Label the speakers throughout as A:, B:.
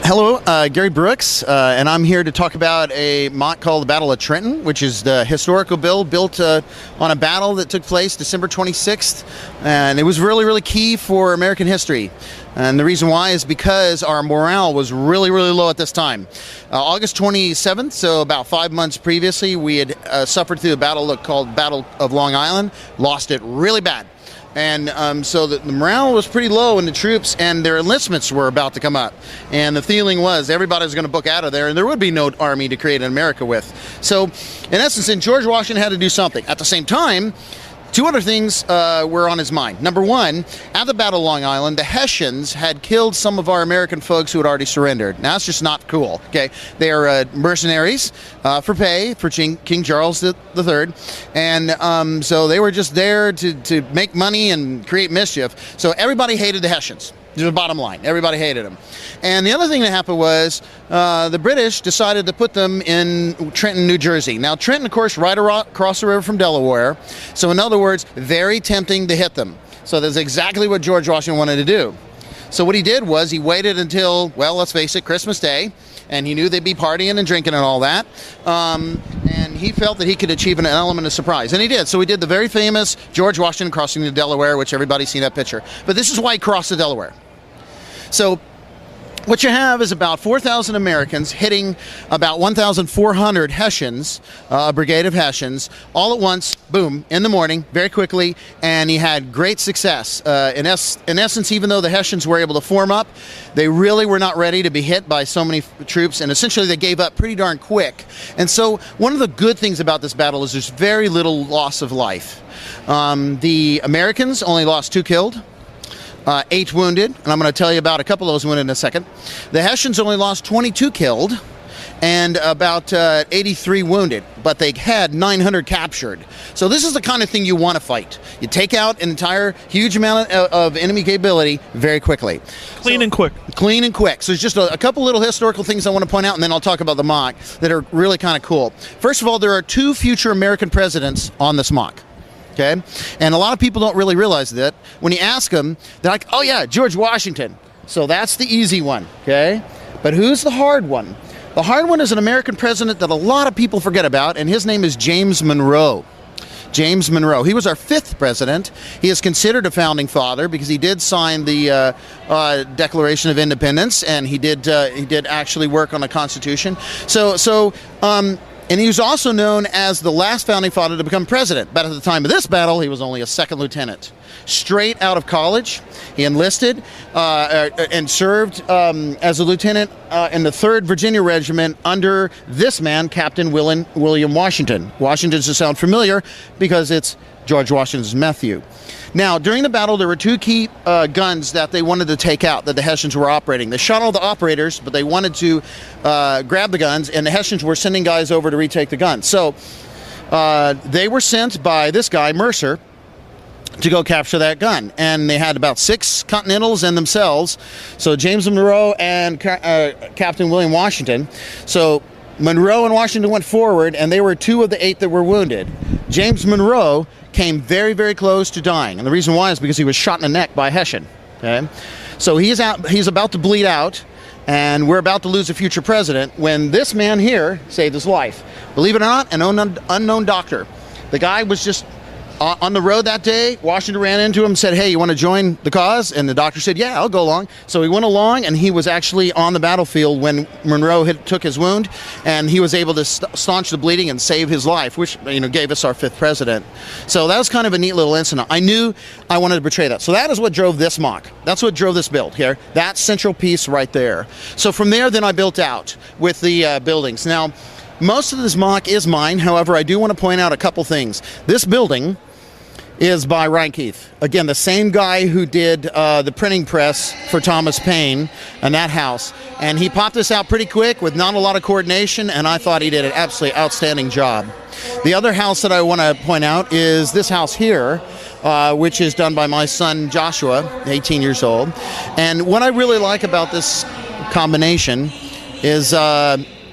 A: Hello, Gary Brooks, and I'm here to talk about a mock called the Battle of Trenton, which is the historical built on a battle that took place December 26th, and it was really, really key for American history. And the reason why is because our morale was really, really low at this time. August 27th, so about 5 months previously, we had suffered through a battle called Battle of Long Island, lost it really bad. And so the morale was pretty low in the troops, and their enlistments were about to come up. And the feeling was everybody was going to book out of there, and there would be no army to create an America with. So, in essence, George Washington had to do something. At the same time, two other things were on his mind. Number one, at the Battle of Long Island, the Hessians had killed some of our American folks who had already surrendered. Now, that's just not cool, okay? They are mercenaries for pay for King Charles III. And so they were just there to make money and create mischief. So everybody hated the Hessians. The bottom line, everybody hated them. And the other thing that happened was the British decided to put them in Trenton, New Jersey. Now, Trenton, of course, right across the river from Delaware. So, in other words, very tempting to hit them. So that's exactly what George Washington wanted to do. So what he did was he waited until, well, let's face it, Christmas Day, and he knew they'd be partying and drinking and all that. And he felt that he could achieve an element of surprise. And he did. So he did the very famous George Washington crossing the Delaware, which everybody's seen that picture. But this is why he crossed the Delaware. So what you have is about 4,000 Americans hitting about 1,400 Hessians, a brigade of Hessians, all at once, boom, in the morning, very quickly, and he had great success. In essence, even though the Hessians were able to form up, they really were not ready to be hit by so many troops, and essentially they gave up pretty darn quick. And so one of the good things about this battle is there's very little loss of life. The Americans only lost 2 killed. 8 wounded, and I'm going to tell you about a couple of those wounded in a second. The Hessians only lost 22 killed and about 83 wounded, but they had 900 captured. So this is the kind of thing you want to fight. You take out an entire huge amount of enemy capability very quickly.
B: Clean and quick.
A: Clean and quick. So there's just a couple little historical things I want to point out, and then I'll talk about the mock that are really kind of cool. First of all, there are 2 future American presidents on this mock. Okay, and a lot of people don't really realize that. When you ask them, they're like, oh yeah, George Washington. So that's the easy one, okay? But who's the hard one? The hard one is an American president that a lot of people forget about, and his name is James Monroe. James Monroe. He was our 5th president. He is considered a founding father because he did sign the Declaration of Independence, and he did actually work on the Constitution. And he was also known as the last founding father to become president. But at the time of this battle, he was only a 2nd lieutenant. Straight out of college, he enlisted and served as a lieutenant in the 3rd Virginia Regiment under this man, Captain William Washington. Washington should sound familiar because it's George Washington's nephew. Now, during the battle, there were 2 key guns that they wanted to take out that the Hessians were operating. They shot all the operators, but they wanted to grab the guns, and the Hessians were sending guys over to retake the guns. So they were sent by this guy, Mercer, to go capture that gun. And they had about 6 Continentals and themselves. So James Monroe and Captain William Washington. So Monroe and Washington went forward, and they were 2 of the 8 that were wounded. James Monroe came very, very close to dying. And the reason why is because he was shot in the neck by a Hessian. Okay? So he's about to bleed out, and we're about to lose a future president when this man here saved his life. Believe it or not, an unknown doctor. The guy was just on the road that day. Washington ran into him and said, hey, you want to join the cause? And the doctor said, yeah, I'll go along. So he went along, and he was actually on the battlefield when Monroe took his wound, and he was able to staunch the bleeding and save his life, which gave us our 5th president. So that was kind of a neat little incident. I knew I wanted to portray that. So that is what drove this mock. That's what drove this build here. That central piece right there. So from there, then I built out with the buildings. Now, most of this mock is mine. However, I do want to point out a couple things. This building is by Ryan Keith. Again, the same guy who did the printing press for Thomas Paine and that house. And he popped this out pretty quick with not a lot of coordination, and I thought he did an absolutely outstanding job. The other house that I want to point out is this house here, which is done by my son Joshua, 18 years old. And what I really like about this combination is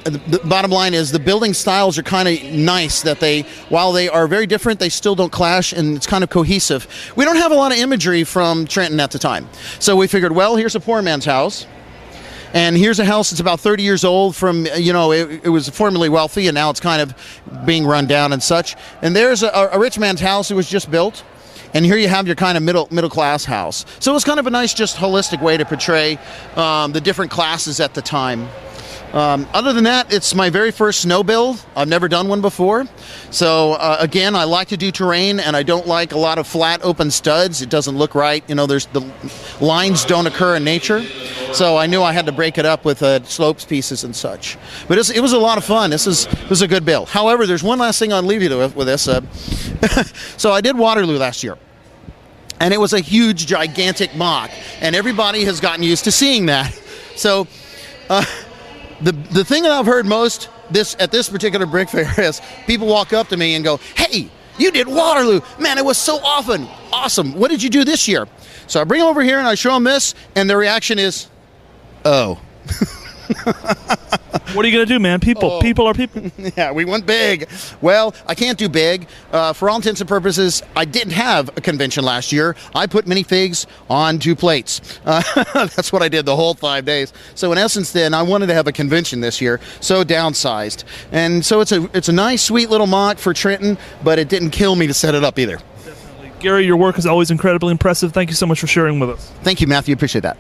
A: the bottom line is the building styles are kind of nice, that while they are very different, they still don't clash, and it's kind of cohesive. We don't have a lot of imagery from Trenton at the time. So we figured, well, here's a poor man's house. And here's a house that's about 30 years old from, it was formerly wealthy, and now it's kind of being run down and such. And there's a rich man's house that was just built. And here you have your kind of middle class house. So it was kind of a nice, just holistic way to portray the different classes at the time. Other than that, it's my very first snow build. I've never done one before. So again, I like to do terrain, and I don't like a lot of flat open studs. It doesn't look right. There's the lines don't occur in nature. So I knew I had to break it up with slopes pieces and such. But it was a lot of fun. This was a good build. However, there's one last thing I'll leave you with this. So I did Waterloo last year. And it was a huge, gigantic mock. And everybody has gotten used to seeing that. So the thing that I've heard most at this particular brick fair is people walk up to me and go, "Hey, you did Waterloo. Man, it was so awesome. What did you do this year?" So I bring them over here and I show them this, and their reaction is, "Oh."
B: What are you going to do, man? People are people.
A: Yeah, we went big. Well, I can't do big. For all intents and purposes, I didn't have a convention last year. I put minifigs on 2 plates. That's what I did the whole 5 days. So in essence, then, I wanted to have a convention this year, so downsized. And so it's a nice, sweet little mock for Trenton, but it didn't kill me to set it up either.
B: Definitely. Gary, your work is always incredibly impressive. Thank you so much for sharing with us.
A: Thank you, Matthew. Appreciate that.